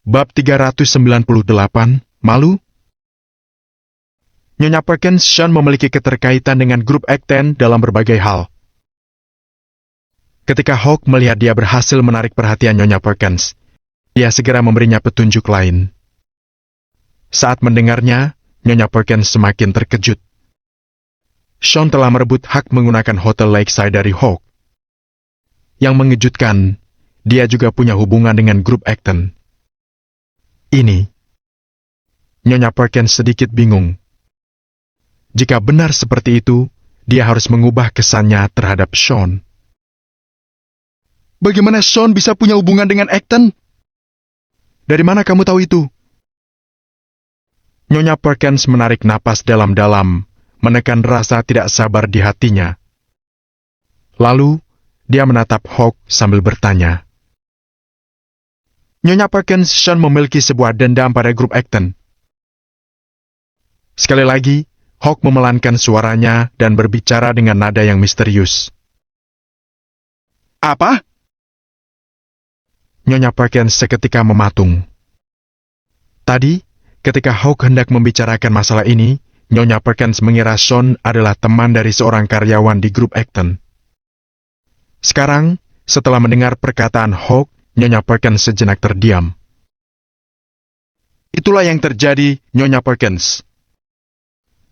Bab 398, Malu? Nyonya Perkins, Sean memiliki keterkaitan dengan grup Acton dalam berbagai hal. Ketika Hawk melihat dia berhasil menarik perhatian Nyonya Perkins, dia segera memberinya petunjuk lain. Saat mendengarnya, Nyonya Perkins semakin terkejut. Sean telah merebut hak menggunakan Hotel Lakeside dari Hawk. Yang mengejutkan, dia juga punya hubungan dengan grup Acton. Ini. Nyonya Perkins sedikit bingung. Jika benar seperti itu, dia harus mengubah kesannya terhadap Sean. Bagaimana Sean bisa punya hubungan dengan Acton? Dari mana kamu tahu itu? Nyonya Perkins menarik napas dalam-dalam, menekan rasa tidak sabar di hatinya. Lalu, dia menatap Hawk sambil bertanya. Nyonya Perkins, Sean memiliki sebuah dendam pada grup Acton. Sekali lagi, Hawk memelankan suaranya dan berbicara dengan nada yang misterius. Apa? Nyonya Perkins seketika mematung. Tadi, ketika Hawk hendak membicarakan masalah ini, Nyonya Perkins mengira Sean adalah teman dari seorang karyawan di grup Acton. Sekarang, setelah mendengar perkataan Hawk, Nyonya Perkins sejenak terdiam. Itulah yang terjadi, Nyonya Perkins.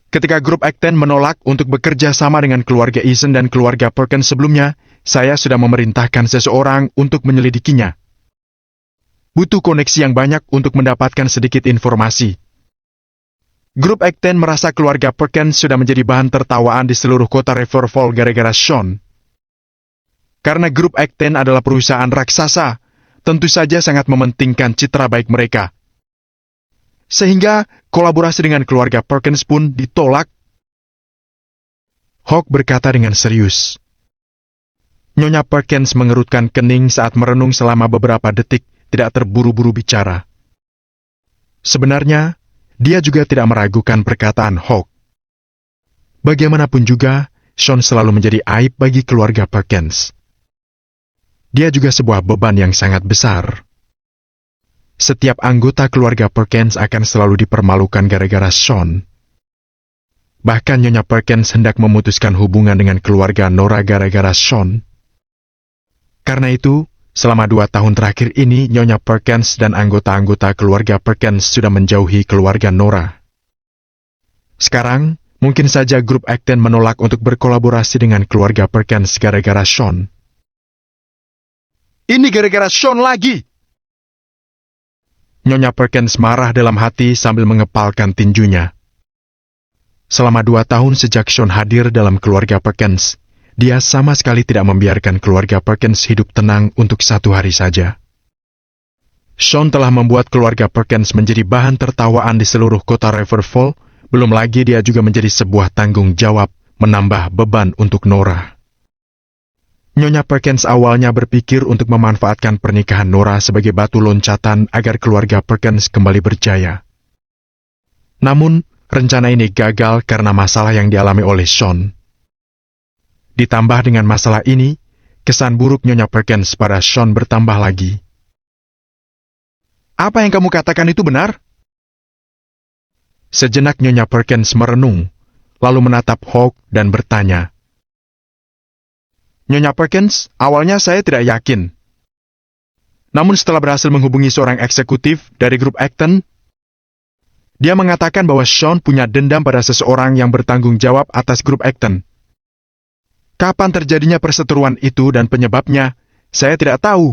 Ketika grup Acton menolak untuk bekerja sama dengan keluarga Eason dan keluarga Perkins sebelumnya, saya sudah memerintahkan seseorang untuk menyelidikinya. Butuh koneksi yang banyak untuk mendapatkan sedikit informasi. Grup Acton merasa keluarga Perkins sudah menjadi bahan tertawaan di seluruh kota Riverfall gara-gara Sean. Karena grup Acton adalah perusahaan raksasa, tentu saja sangat mementingkan citra baik mereka. Sehingga kolaborasi dengan keluarga Perkins pun ditolak. Hawk berkata dengan serius. Nyonya Perkins mengerutkan kening saat merenung selama beberapa detik, tidak terburu-buru bicara. Sebenarnya, dia juga tidak meragukan perkataan Hawk. Bagaimanapun juga, Sean selalu menjadi aib bagi keluarga Perkins. Dia juga sebuah beban yang sangat besar. Setiap anggota keluarga Perkins akan selalu dipermalukan gara-gara Sean. Bahkan Nyonya Perkins hendak memutuskan hubungan dengan keluarga Nora gara-gara Sean. Karena itu, selama 2 tahun terakhir ini, Nyonya Perkins dan anggota-anggota keluarga Perkins sudah menjauhi keluarga Nora. Sekarang, mungkin saja grup Acton menolak untuk berkolaborasi dengan keluarga Perkins gara-gara Sean. Ini gara-gara Sean lagi! Nyonya Perkins marah dalam hati sambil mengepalkan tinjunya. Selama 2 tahun sejak Sean hadir dalam keluarga Perkins, dia sama sekali tidak membiarkan keluarga Perkins hidup tenang untuk 1 hari saja. Sean telah membuat keluarga Perkins menjadi bahan tertawaan di seluruh kota Riverfall, belum lagi dia juga menjadi sebuah tanggung jawab menambah beban untuk Nora. Nyonya Perkins awalnya berpikir untuk memanfaatkan pernikahan Nora sebagai batu loncatan agar keluarga Perkins kembali berjaya. Namun, rencana ini gagal karena masalah yang dialami oleh Sean. Ditambah dengan masalah ini, kesan buruk Nyonya Perkins pada Sean bertambah lagi. Apa yang kamu katakan itu benar? Sejenak Nyonya Perkins merenung, lalu menatap Hawk dan bertanya. Nyonya Perkins, awalnya saya tidak yakin. Namun setelah berhasil menghubungi seorang eksekutif dari grup Acton, dia mengatakan bahwa Sean punya dendam pada seseorang yang bertanggung jawab atas grup Acton. Kapan terjadinya perseteruan itu dan penyebabnya, saya tidak tahu.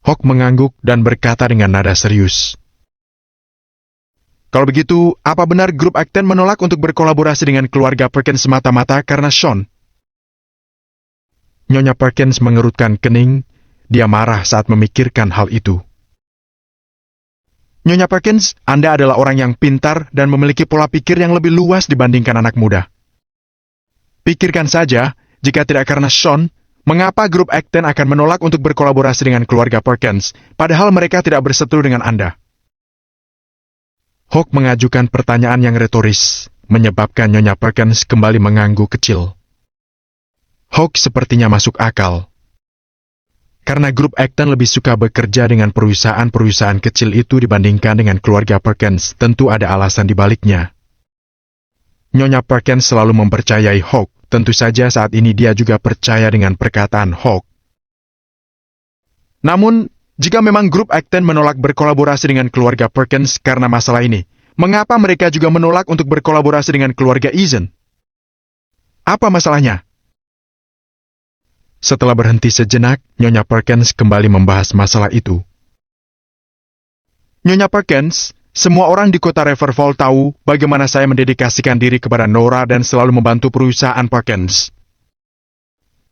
Hawk mengangguk dan berkata dengan nada serius. Kalau begitu, apa benar grup Acton menolak untuk berkolaborasi dengan keluarga Perkins semata-mata karena Sean? Nyonya Perkins mengerutkan kening, dia marah saat memikirkan hal itu. Nyonya Perkins, Anda adalah orang yang pintar dan memiliki pola pikir yang lebih luas dibandingkan anak muda. Pikirkan saja, jika tidak karena Sean, mengapa grup Acton akan menolak untuk berkolaborasi dengan keluarga Perkins, padahal mereka tidak berseteru dengan Anda? Hawk mengajukan pertanyaan yang retoris, menyebabkan Nyonya Perkins kembali mengangguk kecil. Hawk sepertinya masuk akal. karena grup Acton lebih suka bekerja dengan perusahaan-perusahaan kecil itu dibandingkan dengan keluarga Perkins, tentu ada alasan di baliknya. Nyonya Perkins selalu mempercayai Hawk, tentu saja saat ini dia juga percaya dengan perkataan Hawk. Namun, jika memang grup Acton menolak berkolaborasi dengan keluarga Perkins karena masalah ini, mengapa mereka juga menolak untuk berkolaborasi dengan keluarga Eason? Apa masalahnya? Setelah berhenti sejenak, Nyonya Perkins kembali membahas masalah itu. Nyonya Perkins, semua orang di kota Riverfall tahu bagaimana saya mendedikasikan diri kepada Nora dan selalu membantu perusahaan Perkins.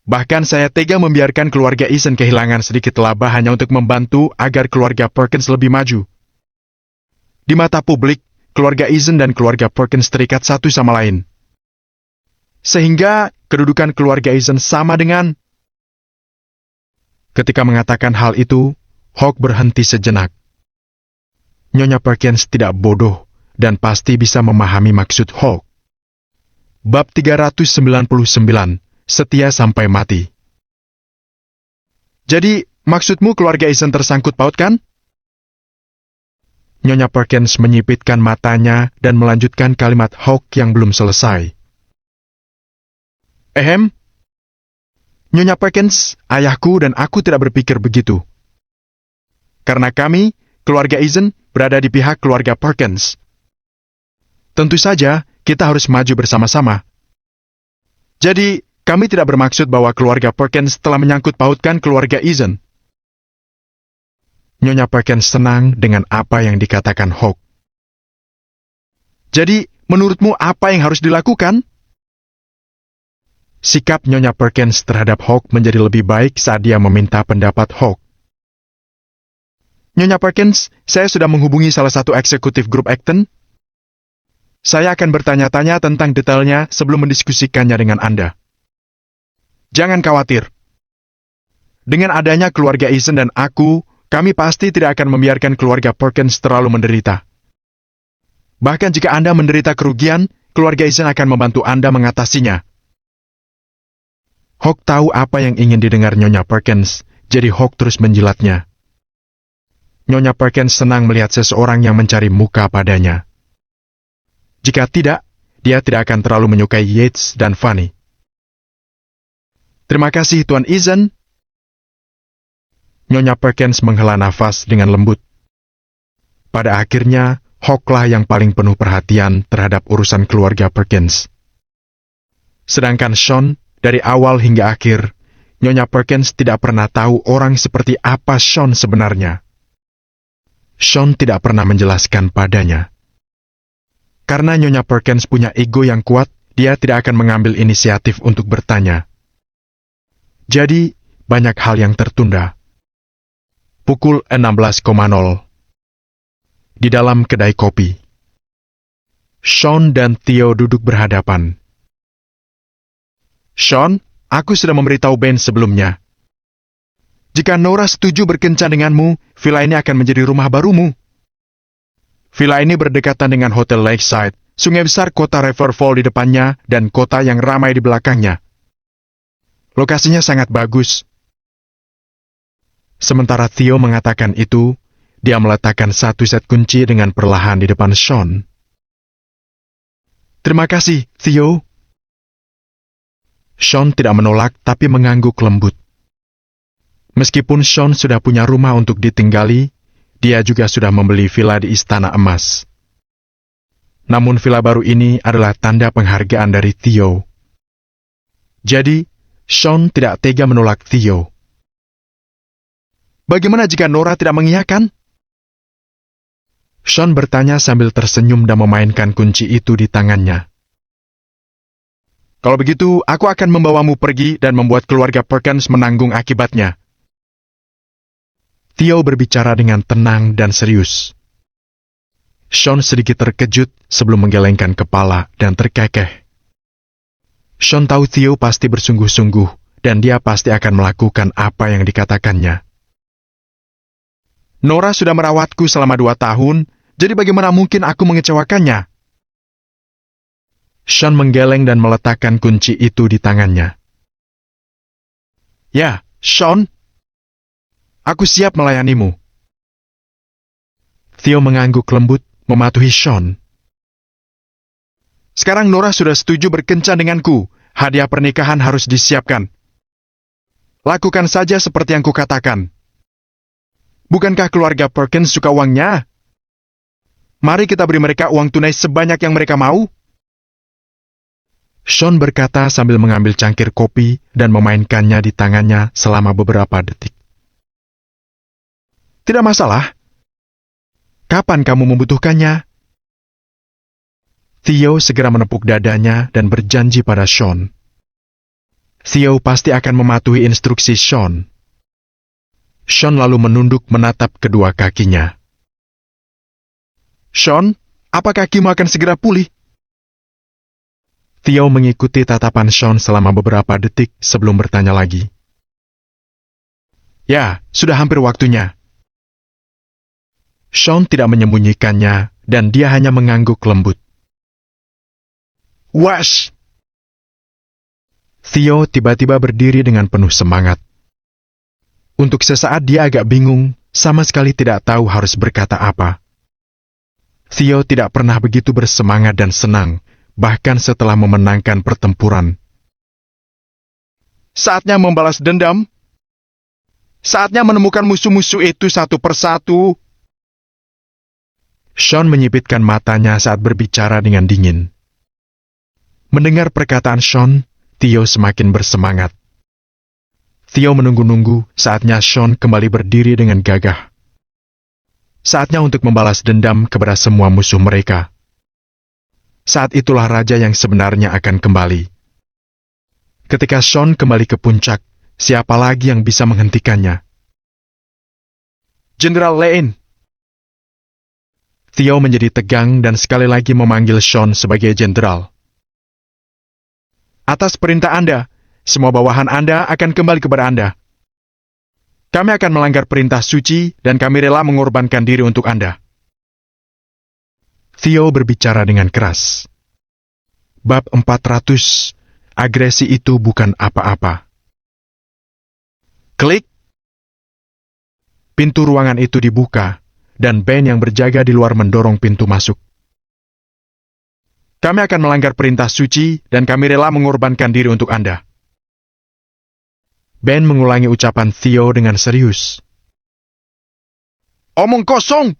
Bahkan saya tega membiarkan keluarga Eason kehilangan sedikit laba hanya untuk membantu agar keluarga Perkins lebih maju. Di mata publik, keluarga Eason dan keluarga Perkins terikat satu sama lain. Sehingga kedudukan keluarga Eason sama dengan... Ketika mengatakan hal itu, Hawk berhenti sejenak. Nyonya Perkins tidak bodoh dan pasti bisa memahami maksud Hawk. Bab 399, Setia Sampai Mati. Jadi, maksudmu keluarga Eason tersangkut paut kan? Nyonya Perkins menyipitkan matanya dan melanjutkan kalimat Hawk yang belum selesai. Nyonya Perkins, ayahku dan aku tidak berpikir begitu. Karena kami, keluarga Eason, berada di pihak keluarga Perkins. Tentu saja, kita harus maju bersama-sama. Jadi, kami tidak bermaksud bahwa keluarga Perkins telah menyangkut pautkan keluarga Eason. Nyonya Perkins senang dengan apa yang dikatakan Hawk. Jadi, menurutmu apa yang harus dilakukan? Sikap Nyonya Perkins terhadap Hawk menjadi lebih baik saat dia meminta pendapat Hawk. Nyonya Perkins, saya sudah menghubungi salah satu eksekutif grup Acton. Saya akan bertanya-tanya tentang detailnya sebelum mendiskusikannya dengan Anda. Jangan khawatir. Dengan adanya keluarga Eason dan aku, kami pasti tidak akan membiarkan keluarga Perkins terlalu menderita. Bahkan jika Anda menderita kerugian, keluarga Eason akan membantu Anda mengatasinya. Hawk tahu apa yang ingin didengar Nyonya Perkins, jadi Hawk terus menjilatnya. Nyonya Perkins senang melihat seseorang yang mencari muka padanya. Jika tidak, dia tidak akan terlalu menyukai Yates dan Fanny. Terima kasih, Tuan Eason. Nyonya Perkins menghela nafas dengan lembut. Pada akhirnya, Hawklah yang paling penuh perhatian terhadap urusan keluarga Perkins. Sedangkan Sean, dari awal hingga akhir, Nyonya Perkins tidak pernah tahu orang seperti apa Sean sebenarnya. Sean tidak pernah menjelaskan padanya. Karena Nyonya Perkins punya ego yang kuat, dia tidak akan mengambil inisiatif untuk bertanya. Jadi, banyak hal yang tertunda. Pukul 16.00. Di dalam kedai kopi. Sean dan Theo duduk berhadapan. Sean, aku sudah memberitahu Ben sebelumnya. Jika Nora setuju berkencan denganmu, villa ini akan menjadi rumah barumu. Villa ini berdekatan dengan Hotel Lakeside, sungai besar kota Riverfall di depannya, dan kota yang ramai di belakangnya. Lokasinya sangat bagus. Sementara Theo mengatakan itu, dia meletakkan satu set kunci dengan perlahan di depan Sean. Terima kasih, Theo. Sean tidak menolak tapi mengangguk lembut. Meskipun Sean sudah punya rumah untuk ditinggali, dia juga sudah membeli villa di Istana Emas. Namun villa baru ini adalah tanda penghargaan dari Theo. Jadi, Sean tidak tega menolak Theo. Bagaimana jika Nora tidak mengiyakan? Sean bertanya sambil tersenyum dan memainkan kunci itu di tangannya. Kalau begitu, aku akan membawamu pergi dan membuat keluarga Perkins menanggung akibatnya. Theo berbicara dengan tenang dan serius. Sean sedikit terkejut sebelum menggelengkan kepala dan terkekeh. Sean tahu Theo pasti bersungguh-sungguh dan dia pasti akan melakukan apa yang dikatakannya. Nora sudah merawatku selama 2 tahun, jadi bagaimana mungkin aku mengecewakannya? Sean menggeleng dan meletakkan kunci itu di tangannya. Ya, Sean. Aku siap melayanimu. Theo mengangguk lembut, mematuhi Sean. Sekarang Nora sudah setuju berkencan denganku. Hadiah pernikahan harus disiapkan. Lakukan saja seperti yang kukatakan. Bukankah keluarga Perkins suka uangnya? Mari kita beri mereka uang tunai sebanyak yang mereka mau. Sean berkata sambil mengambil cangkir kopi dan memainkannya di tangannya selama beberapa detik. Tidak masalah. Kapan kamu membutuhkannya? Theo segera menepuk dadanya dan berjanji pada Sean. Theo pasti akan mematuhi instruksi Sean. Sean lalu menunduk menatap kedua kakinya. Sean, apa kakimu akan segera pulih? Theo mengikuti tatapan Sean selama beberapa detik sebelum bertanya lagi. Ya, sudah hampir waktunya. Sean tidak menyembunyikannya dan dia hanya mengangguk lembut. Wash! Theo tiba-tiba berdiri dengan penuh semangat. Untuk sesaat dia agak bingung, sama sekali tidak tahu harus berkata apa. Theo tidak pernah begitu bersemangat dan senang, bahkan setelah memenangkan pertempuran. Saatnya membalas dendam. Saatnya menemukan musuh-musuh itu satu persatu. Sean menyipitkan matanya saat berbicara dengan dingin. Mendengar perkataan Sean, Theo semakin bersemangat. Theo menunggu-nunggu saatnya Sean kembali berdiri dengan gagah. Saatnya untuk membalas dendam kepada semua musuh mereka. Saat itulah raja yang sebenarnya akan kembali. Ketika Sean kembali ke puncak, siapa lagi yang bisa menghentikannya? Jenderal Lane. Theo menjadi tegang dan sekali lagi memanggil Sean sebagai jenderal. Atas perintah Anda, semua bawahan Anda akan kembali kepada Anda. Kami akan melanggar perintah suci dan kami rela mengorbankan diri untuk Anda. Theo berbicara dengan keras. Bab 400, agresi itu bukan apa-apa. Klik. Pintu ruangan itu dibuka, dan Ben yang berjaga di luar mendorong pintu masuk. Kami akan melanggar perintah suci dan kami rela mengorbankan diri untuk Anda. Ben mengulangi ucapan Theo dengan serius. Omong kosong!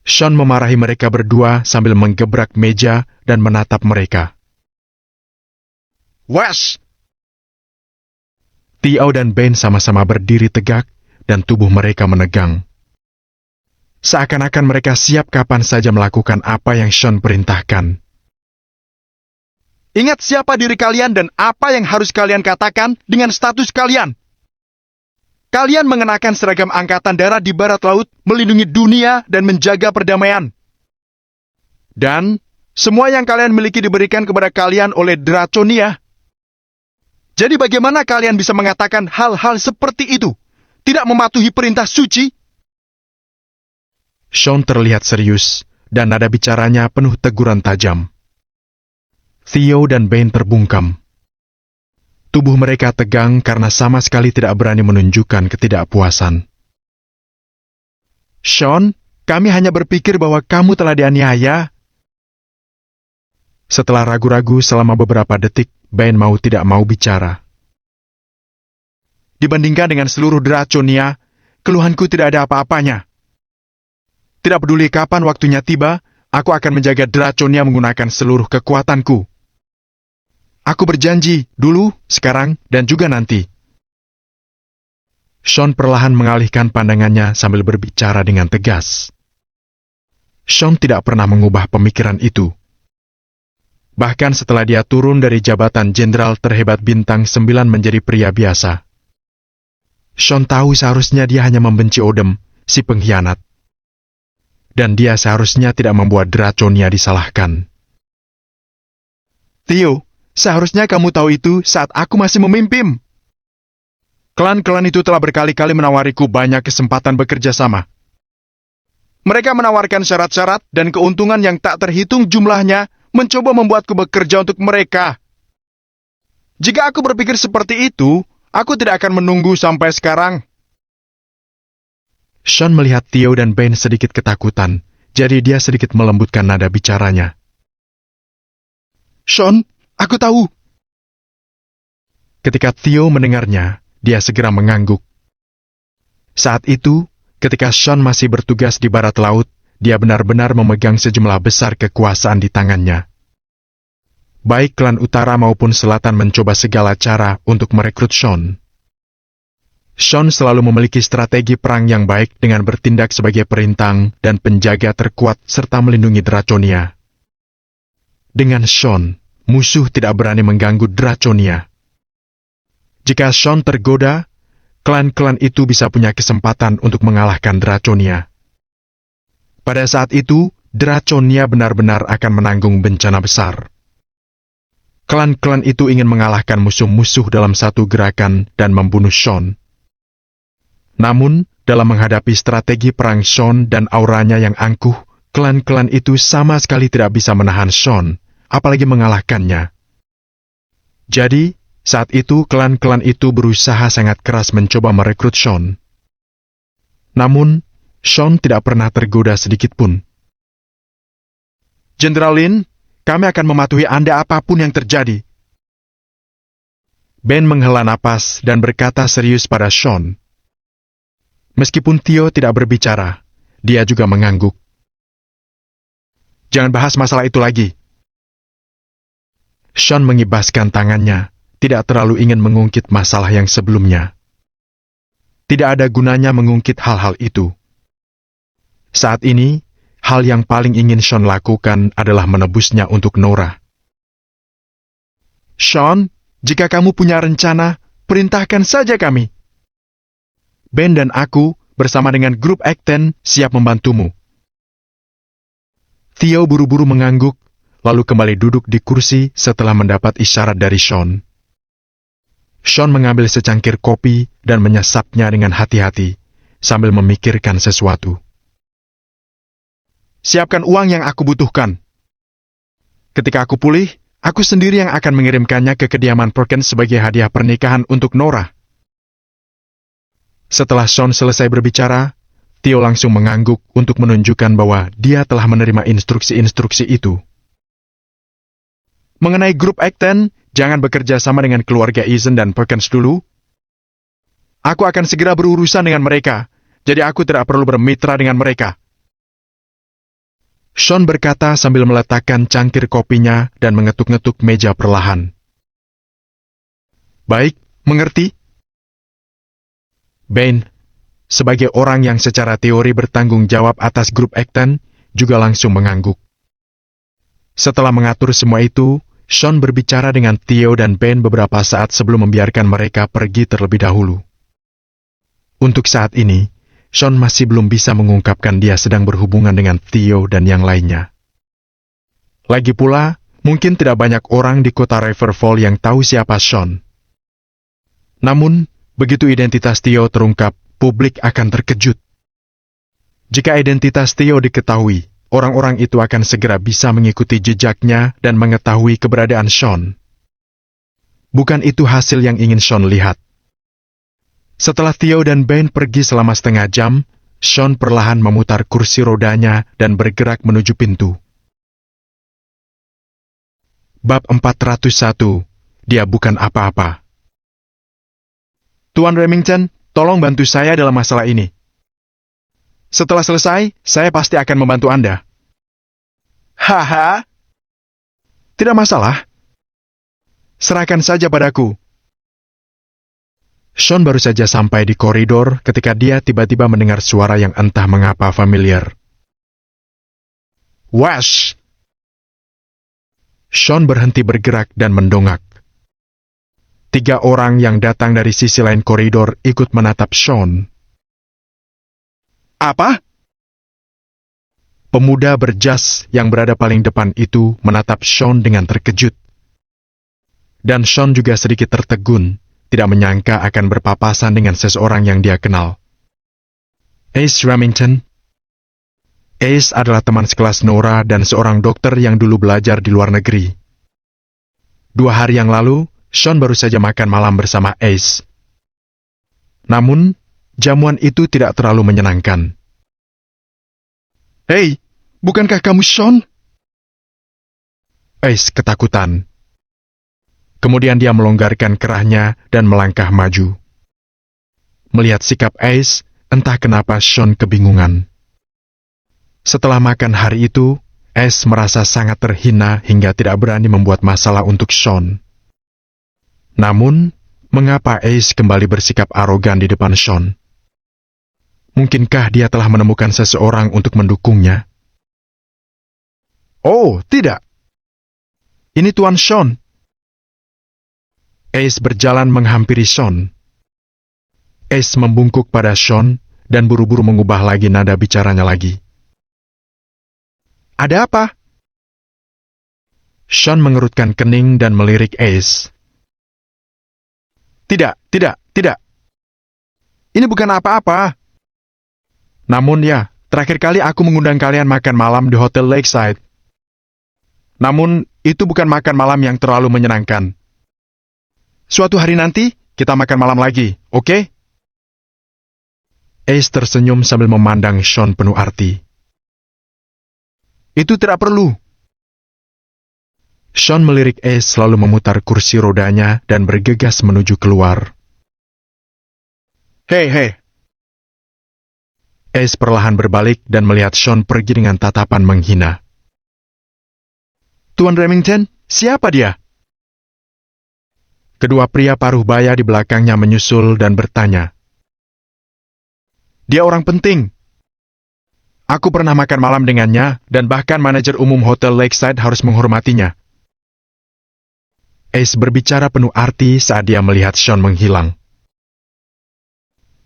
Sean memarahi mereka berdua sambil menggebrak meja dan menatap mereka. Wash! Theo dan Ben sama-sama berdiri tegak dan tubuh mereka menegang. Seakan-akan mereka siap kapan saja melakukan apa yang Sean perintahkan. Ingat siapa diri kalian dan apa yang harus kalian katakan dengan status kalian. Kalian mengenakan seragam angkatan darat di barat laut, melindungi dunia dan menjaga perdamaian. Dan semua yang kalian miliki diberikan kepada kalian oleh Draconia. Jadi bagaimana kalian bisa mengatakan hal-hal seperti itu? Tidak mematuhi perintah suci? Sean terlihat serius, dan nada bicaranya penuh teguran tajam. Theo dan Ben terbungkam. Tubuh mereka tegang karena sama sekali tidak berani menunjukkan ketidakpuasan. Sean, kami hanya berpikir bahwa kamu telah dianiaya. Setelah ragu-ragu selama beberapa detik, Ben mau tidak mau bicara. Dibandingkan dengan seluruh Draconia, keluhanku tidak ada apa-apanya. Tidak peduli kapan waktunya tiba, aku akan menjaga Draconia menggunakan seluruh kekuatanku. Aku berjanji, dulu, sekarang, dan juga nanti. Sean perlahan mengalihkan pandangannya sambil berbicara dengan tegas. Sean tidak pernah mengubah pemikiran itu. Bahkan setelah dia turun dari jabatan jenderal terhebat bintang 9 menjadi pria biasa. Sean tahu seharusnya dia hanya membenci Odem, si pengkhianat. Dan dia seharusnya tidak membuat Draconia disalahkan. Theo, seharusnya kamu tahu itu saat aku masih memimpin. Klan-klan itu telah berkali-kali menawariku banyak kesempatan bekerja sama. Mereka menawarkan syarat-syarat dan keuntungan yang tak terhitung jumlahnya, mencoba membuatku bekerja untuk mereka. Jika aku berpikir seperti itu, aku tidak akan menunggu sampai sekarang. Sean melihat Theo dan Ben sedikit ketakutan, jadi dia sedikit melembutkan nada bicaranya. "Sean, aku tahu." Ketika Theo mendengarnya, dia segera mengangguk. Saat itu, ketika Sean masih bertugas di barat laut, dia benar-benar memegang sejumlah besar kekuasaan di tangannya. Baik klan utara maupun selatan mencoba segala cara untuk merekrut Sean. Sean selalu memiliki strategi perang yang baik dengan bertindak sebagai perintang dan penjaga terkuat serta melindungi Draconia. Dengan Sean, musuh tidak berani mengganggu Draconia. Jika Sean tergoda, klan-klan itu bisa punya kesempatan untuk mengalahkan Draconia. Pada saat itu, Draconia benar-benar akan menanggung bencana besar. Klan-klan itu ingin mengalahkan musuh-musuh dalam satu gerakan dan membunuh Sean. Namun, dalam menghadapi strategi perang Sean dan auranya yang angkuh, klan-klan itu sama sekali tidak bisa menahan Sean, apalagi mengalahkannya. Jadi, saat itu klan-klan itu berusaha sangat keras mencoba merekrut Sean. Namun, Sean tidak pernah tergoda sedikit pun. "Jenderal Lin, kami akan mematuhi Anda apapun yang terjadi." Ben menghela napas dan berkata serius pada Sean. Meskipun Theo tidak berbicara, dia juga mengangguk. "Jangan bahas masalah itu lagi." Sean mengibaskan tangannya, tidak terlalu ingin mengungkit masalah yang sebelumnya. Tidak ada gunanya mengungkit hal-hal itu. Saat ini, hal yang paling ingin Sean lakukan adalah menebusnya untuk Nora. "Sean, jika kamu punya rencana, perintahkan saja kami. Ben dan aku, bersama dengan grup Ekten, siap membantumu." Theo buru-buru mengangguk, lalu kembali duduk di kursi setelah mendapat isyarat dari Sean. Sean mengambil secangkir kopi dan menyesapnya dengan hati-hati, sambil memikirkan sesuatu. "Siapkan uang yang aku butuhkan. Ketika aku pulih, aku sendiri yang akan mengirimkannya ke kediaman Perkins sebagai hadiah pernikahan untuk Nora." Setelah Sean selesai berbicara, Theo langsung mengangguk untuk menunjukkan bahwa dia telah menerima instruksi-instruksi itu. "Mengenai grup Ekten, jangan bekerja sama dengan keluarga Eisen dan Perkins dulu. Aku akan segera berurusan dengan mereka, jadi aku tidak perlu bermitra dengan mereka." Sean berkata sambil meletakkan cangkir kopinya dan mengetuk-ngetuk meja perlahan. "Baik, mengerti." Ben, sebagai orang yang secara teori bertanggung jawab atas grup Ekten, juga langsung mengangguk. Setelah mengatur semua itu, Sean berbicara dengan Theo dan Ben beberapa saat sebelum membiarkan mereka pergi terlebih dahulu. Untuk saat ini, Sean masih belum bisa mengungkapkan dia sedang berhubungan dengan Theo dan yang lainnya. Lagi pula, mungkin tidak banyak orang di kota Riverfall yang tahu siapa Sean. Namun, begitu identitas Theo terungkap, publik akan terkejut. Jika identitas Theo diketahui, orang-orang itu akan segera bisa mengikuti jejaknya dan mengetahui keberadaan Sean. Bukan itu hasil yang ingin Sean lihat. Setelah Theo dan Ben pergi selama setengah jam, Sean perlahan memutar kursi rodanya dan bergerak menuju pintu. Bab 401, dia bukan apa-apa. "Tuan Remington, tolong bantu saya dalam masalah ini. Setelah selesai, saya pasti akan membantu Anda." "Haha, tidak masalah. Serahkan saja padaku." Sean baru saja sampai di koridor ketika dia tiba-tiba mendengar suara yang entah mengapa familiar. "Wash!" Sean berhenti bergerak dan mendongak. 3 orang yang datang dari sisi lain koridor ikut menatap Sean. "Apa?" Pemuda berjas yang berada paling depan itu menatap Sean dengan terkejut. Dan Sean juga sedikit tertegun, tidak menyangka akan berpapasan dengan seseorang yang dia kenal. Ace Remington. Ace adalah teman sekelas Nora dan seorang dokter yang dulu belajar di luar negeri. 2 hari yang lalu, Sean baru saja makan malam bersama Ace. Namun, Jamuan itu tidak terlalu menyenangkan. "Hei, bukankah kamu Sean?" Ace ketakutan. Kemudian dia melonggarkan kerahnya dan melangkah maju. Melihat sikap Ace, entah kenapa Sean kebingungan. Setelah makan hari itu, Ace merasa sangat terhina hingga tidak berani membuat masalah untuk Sean. Namun, mengapa Ace kembali bersikap arogan di depan Sean? Mungkinkah dia telah menemukan seseorang untuk mendukungnya? Oh, tidak. Ini Tuan Sean. Ace berjalan menghampiri Sean. Ace membungkuk pada Sean dan buru-buru mengubah lagi nada bicaranya lagi. "Ada apa?" Sean mengerutkan kening dan melirik Ace. Tidak. Ini bukan apa-apa. Namun ya, terakhir kali aku mengundang kalian makan malam di Hotel Lakeside. Namun, itu bukan makan malam yang terlalu menyenangkan. Suatu hari nanti, kita makan malam lagi, oke? Ace tersenyum sambil memandang Sean penuh arti. Itu tidak perlu. Sean melirik Ace lalu memutar kursi rodanya dan bergegas menuju keluar. Hei. Ace perlahan berbalik dan melihat Sean pergi dengan tatapan menghina. Tuan Remington, siapa dia? Kedua pria paruh baya di belakangnya menyusul dan bertanya. Dia orang penting. Aku pernah makan malam dengannya, dan bahkan manajer umum Hotel Lakeside harus menghormatinya. Ace berbicara penuh arti saat dia melihat Sean menghilang.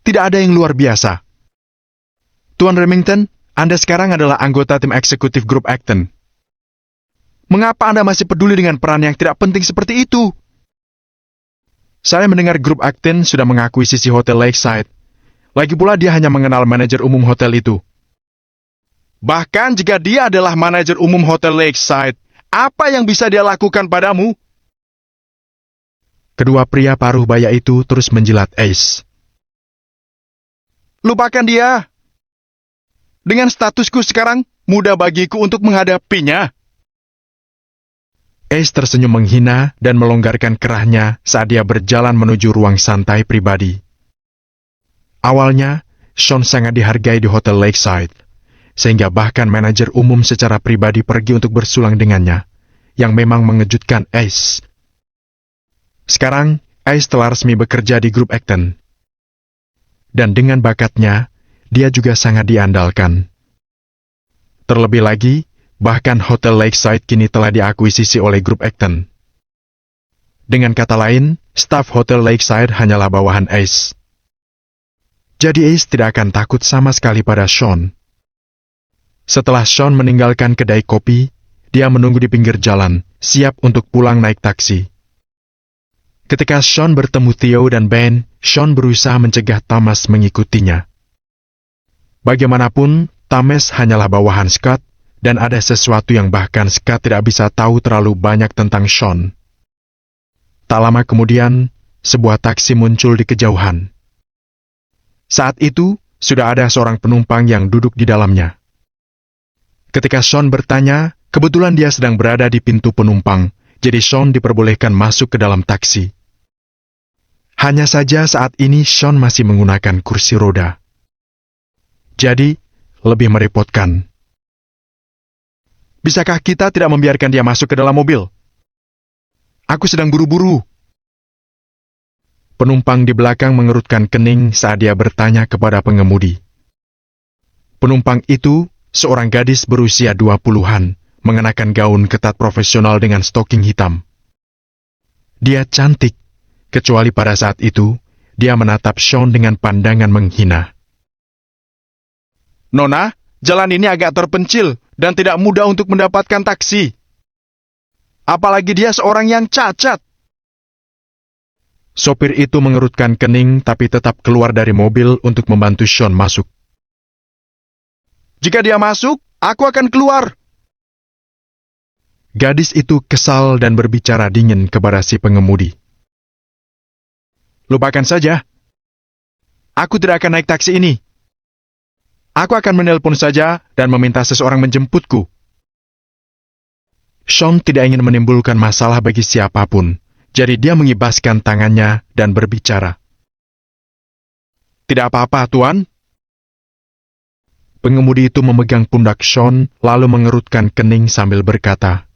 Tidak ada yang luar biasa. Tuan Remington, Anda sekarang adalah anggota tim eksekutif grup Acton. Mengapa Anda masih peduli dengan peran yang tidak penting seperti itu? Saya mendengar grup Acton sudah mengakuisisi Hotel Lakeside. Lagi pula dia hanya mengenal manajer umum hotel itu. Bahkan jika dia adalah manajer umum Hotel Lakeside, apa yang bisa dia lakukan padamu? Kedua pria paruh baya itu terus menjilat Ace. Lupakan dia. Dengan statusku sekarang, mudah bagiku untuk menghadapinya. Ace tersenyum menghina dan melonggarkan kerahnya saat dia berjalan menuju ruang santai pribadi. Awalnya, Sean sangat dihargai di Hotel Lakeside, sehingga bahkan manajer umum secara pribadi pergi untuk bersulang dengannya, yang memang mengejutkan Ace. Sekarang, Ace telah resmi bekerja di grup Acton. Dan dengan bakatnya, dia juga sangat diandalkan. Terlebih lagi, bahkan Hotel Lakeside kini telah diakuisisi oleh grup Acton. Dengan kata lain, staf Hotel Lakeside hanyalah bawahan Ace. Jadi Ace tidak akan takut sama sekali pada Sean. Setelah Sean meninggalkan kedai kopi, dia menunggu di pinggir jalan, siap untuk pulang naik taksi. Ketika Sean bertemu Theo dan Ben, Sean berusaha mencegah Thomas mengikutinya. Bagaimanapun, Thomas hanyalah bawahan Scott, dan ada sesuatu yang bahkan Scott tidak bisa tahu terlalu banyak tentang Sean. Tak lama kemudian, sebuah taksi muncul di kejauhan. Saat itu, sudah ada seorang penumpang yang duduk di dalamnya. Ketika Sean bertanya, kebetulan dia sedang berada di pintu penumpang, jadi Sean diperbolehkan masuk ke dalam taksi. Hanya saja saat ini Sean masih menggunakan kursi roda. Jadi, lebih merepotkan. Bisakah kita tidak membiarkan dia masuk ke dalam mobil? Aku sedang buru-buru. Penumpang di belakang mengerutkan kening saat dia bertanya kepada pengemudi. Penumpang itu, seorang gadis berusia 20-an, mengenakan gaun ketat profesional dengan stoking hitam. Dia cantik, kecuali pada saat itu, dia menatap Sean dengan pandangan menghina. Nona, jalan ini agak terpencil dan tidak mudah untuk mendapatkan taksi. Apalagi dia seorang yang cacat. Sopir itu mengerutkan kening tapi tetap keluar dari mobil untuk membantu Sean masuk. Jika dia masuk, aku akan keluar. Gadis itu kesal dan berbicara dingin kepada si pengemudi. Lupakan saja. Aku tidak akan naik taksi ini. Aku akan menelpon saja dan meminta seseorang menjemputku. Sean tidak ingin menimbulkan masalah bagi siapapun, jadi dia mengibaskan tangannya dan berbicara. Tidak apa-apa, Tuan. Pengemudi itu memegang pundak Sean, lalu mengerutkan kening sambil berkata,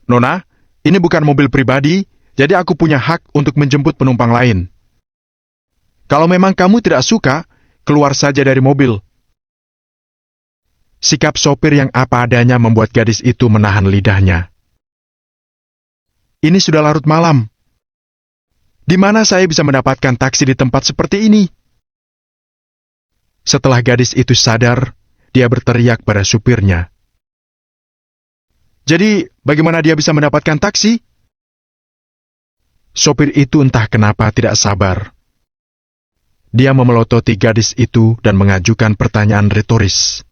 Nona, ini bukan mobil pribadi, jadi aku punya hak untuk menjemput penumpang lain. Kalau memang kamu tidak suka, keluar saja dari mobil. Sikap sopir yang apa adanya membuat gadis itu menahan lidahnya. Ini sudah larut malam. Di mana saya bisa mendapatkan taksi di tempat seperti ini? Setelah gadis itu sadar, dia berteriak pada supirnya. Jadi, bagaimana dia bisa mendapatkan taksi? Sopir itu entah kenapa tidak sabar. Dia memelototi gadis itu dan mengajukan pertanyaan retoris.